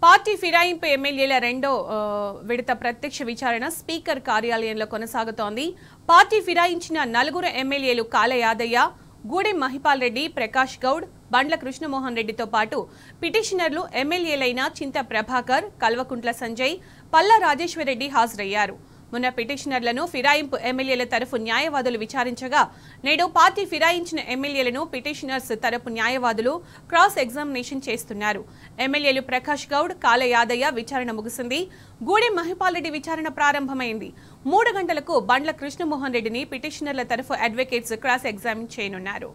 Party ఫిరాయింపు ఎమ్మెల్యేల రెండో విడత ప్రత్యక్ష విచారణ స్పీకర్ కార్యాలయంలో కొనసాగుతోంది. పార్టీ ఫిరాయించిన నలుగురు ఎమ్మెల్యేలు కాల యాదయ్య, గూడెం మహిపాల్ రెడ్డి, ప్రకాష్ గౌడ్, బండ్ల కృష్ణమోహన్ రెడ్డితో పాటు పిటిషనర్లు ఎమ్మెల్యేలైన చింత ప్రభాకర్, కల్వకుంట్ల సంజయ్, పల్లా రాజేశ్వర్ రెడ్డి హాజరయ్యారు. మొన్న పిటిషనర్లను ఫిరాయింపు ఎమ్మెల్యేల తరఫు న్యాయవాదులు విచారించగా నేడు పార్టీ ఫిరాయించిన ఎమ్మెల్యేలను పిటిషనర్స్ తరఫు న్యాయవాదులు క్రాస్ ఎగ్జామినేషన్ చేస్తున్నారు. ఎమ్మెల్యేలు ప్రకాష్ గౌడ్, కాల యాదయ్య విచారణ ముగిసింది. గూడెం మహిపాల్ రెడ్డి విచారణ ప్రారంభమైంది. 3 గంటలకు బండ్ల కృష్ణమోహన్ రెడ్డిని పిటిషనర్ల తరఫు అడ్వకేట్స్ క్రాస్ ఎగ్జామిన్ చేయనున్నారు.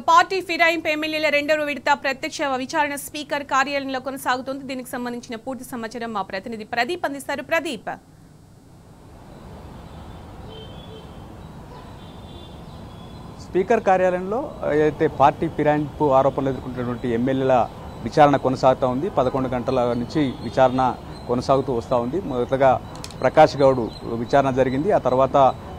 పార్టీ ఫిరాయింపు ఎమ్మెల్యేల రెండో విడత ప్రత్యక్ష విచారణ స్పీకర్ కార్యాలయంలో కొనసాగుతోంది. దీనికి సంబంధించిన పూర్తి సమాచారం మా ప్రతినిధి ప్రదీప్ అందిస్తారు. ప్రదీప్, స్పీకర్ కార్యాలయంలో అయితే పార్టీ ఫిరాయింపు ఆరోపణలు ఎదుర్కొంటున్నటువంటి ఎమ్మెల్యేల విచారణ కొనసాగుతూ ఉంది. 11 గంటల నుంచి విచారణ కొనసాగుతూ వస్తూ ఉంది. మొదటగా ప్రకాష్ గౌడ్ విచారణ జరిగింది. ఆ తర్వాత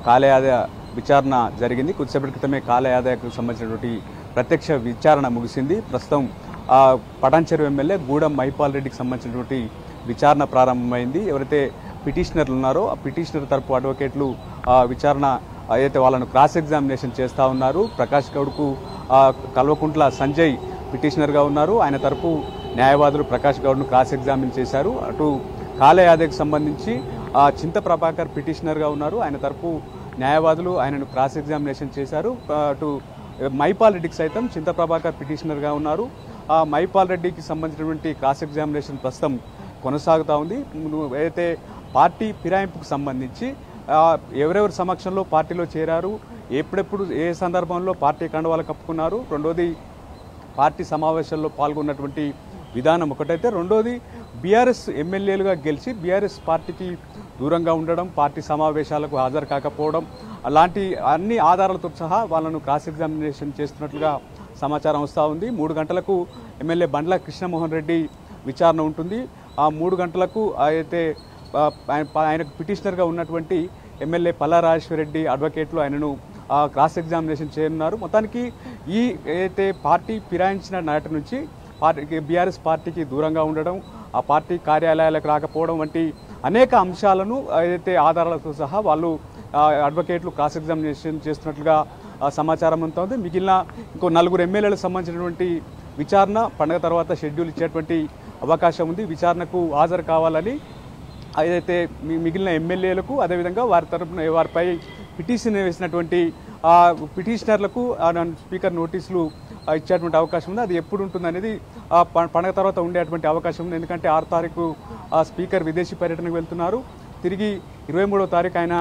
కాలయాదయ విచారణ జరిగింది. కొద్దిసేపటి క్రితమే కాలయాదయకు సంబంధించినటువంటి ప్రత్యక్ష విచారణ ముగిసింది. ప్రస్తుతం పటాన్చెరు ఎమ్మెల్యే గూడెం మహిపాల్ రెడ్డికి సంబంధించినటువంటి విచారణ ప్రారంభమైంది. ఎవరైతే పిటిషనర్లు ఉన్నారో ఆ పిటిషనర్ తరపు అడ్వకేట్లు విచారణ అయితే వాళ్ళను క్రాస్ ఎగ్జామినేషన్ చేస్తూ ఉన్నారు. ప్రకాష్ గౌడ్కు కల్వకుంట్ల సంజయ్ పిటిషనర్గా ఉన్నారు. ఆయన తరపు న్యాయవాదులు ప్రకాష్ గౌడ్ను క్రాస్ ఎగ్జామిన్ చేశారు. అటు కాలయాదయ్కి సంబంధించి చింత ప్రభాకర్ పిటిషనర్గా ఉన్నారు. ఆయన తరపు న్యాయవాదులు ఆయనను క్రాస్ ఎగ్జామినేషన్ చేశారు. అటు మహిపాల్ రెడ్డికి సైతం చింత ప్రభాకర్ పిటిషనర్గా ఉన్నారు. మహిపాల్ రెడ్డికి సంబంధించినటువంటి క్రాస్ ఎగ్జామినేషన్ ప్రస్తుతం కొనసాగుతూ ఉంది. అయితే పార్టీ ఫిరాయింపుకు సంబంధించి ఎవరెవరి సమక్షంలో పార్టీలో చేరారు, ఎప్పుడెప్పుడు ఏ సందర్భంలో పార్టీ కండువాలు కప్పుకున్నారు, రెండోది పార్టీ సమావేశాల్లో పాల్గొన్నటువంటి విధానం ఒకటైతే, రెండోది బీఆర్ఎస్ ఎమ్మెల్యేలుగా గెలిచి బీఆర్ఎస్ పార్టీకి దూరంగా ఉండడం, పార్టీ సమావేశాలకు హాజరు కాకపోవడం, అలాంటి అన్ని ఆధారాలతో సహా వాళ్ళను క్రాస్ ఎగ్జామినేషన్ చేస్తున్నట్లుగా సమాచారం వస్తూ ఉంది. 3 గంటలకు ఎమ్మెల్యే బండ్ల కృష్ణమోహన్ రెడ్డి విచారణ ఉంటుంది. ఆ 3 గంటలకు అయితే ఆయనకు పిటిషనర్గా ఉన్నటువంటి ఎమ్మెల్యే పల్లా రాజేశ్వర్ రెడ్డి అడ్వకేట్లు ఆయనను క్రాస్ ఎగ్జామినేషన్ చేయనున్నారు. మొత్తానికి ఈ అయితే పార్టీ ఫిరాయించిన నాటి నుంచి బీఆర్ఎస్ పార్టీకి దూరంగా ఉండడం, ఆ పార్టీ కార్యాలయాలకు రాకపోవడం వంటి అనేక అంశాలను ఏదైతే ఆధారాలతో సహా వాళ్ళు అడ్వకేట్లు క్రాస్ ఎగ్జామినేషన్ చేస్తున్నట్లుగా సమాచారం అంతా ఉంది. మిగిలిన ఇంకో 4 ఎమ్మెల్యేలకు సంబంధించినటువంటి విచారణ పండుగ తర్వాత షెడ్యూల్ ఇచ్చేటువంటి అవకాశం ఉంది. విచారణకు హాజరు కావాలని ఏదైతే మిగిలిన ఎమ్మెల్యేలకు, అదేవిధంగా వారి తరపున వారిపై పిటిషన్ వేసినటువంటి పిటిషనర్లకు స్పీకర్ నోటీసులు ఇచ్చేటువంటి అవకాశం ఉంది. అది ఎప్పుడు ఉంటుంది అనేది పండుగ తర్వాత ఉండేటువంటి అవకాశం ఉంది. ఎందుకంటే 6 తారీఖు స్పీకర్ విదేశీ పర్యటనకు వెళ్తున్నారు. తిరిగి 23వ తారీఖు ఆయన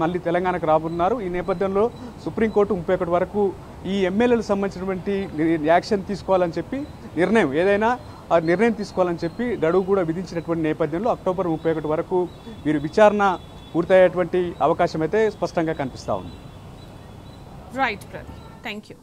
మళ్ళీ తెలంగాణకు రాబోతున్నారు. ఈ నేపథ్యంలో సుప్రీంకోర్టు 31 వరకు ఈ ఎమ్మెల్యేలకు సంబంధించినటువంటి యాక్షన్ తీసుకోవాలని చెప్పి ఏదైనా నిర్ణయం తీసుకోవాలని చెప్పి గడువు కూడా విధించినటువంటి నేపథ్యంలో అక్టోబర్ 31 వరకు వీరు విచారణ పూర్తయ్యేటువంటి అవకాశం అయితే స్పష్టంగా కనిపిస్తూ ఉంది. Right, thank you.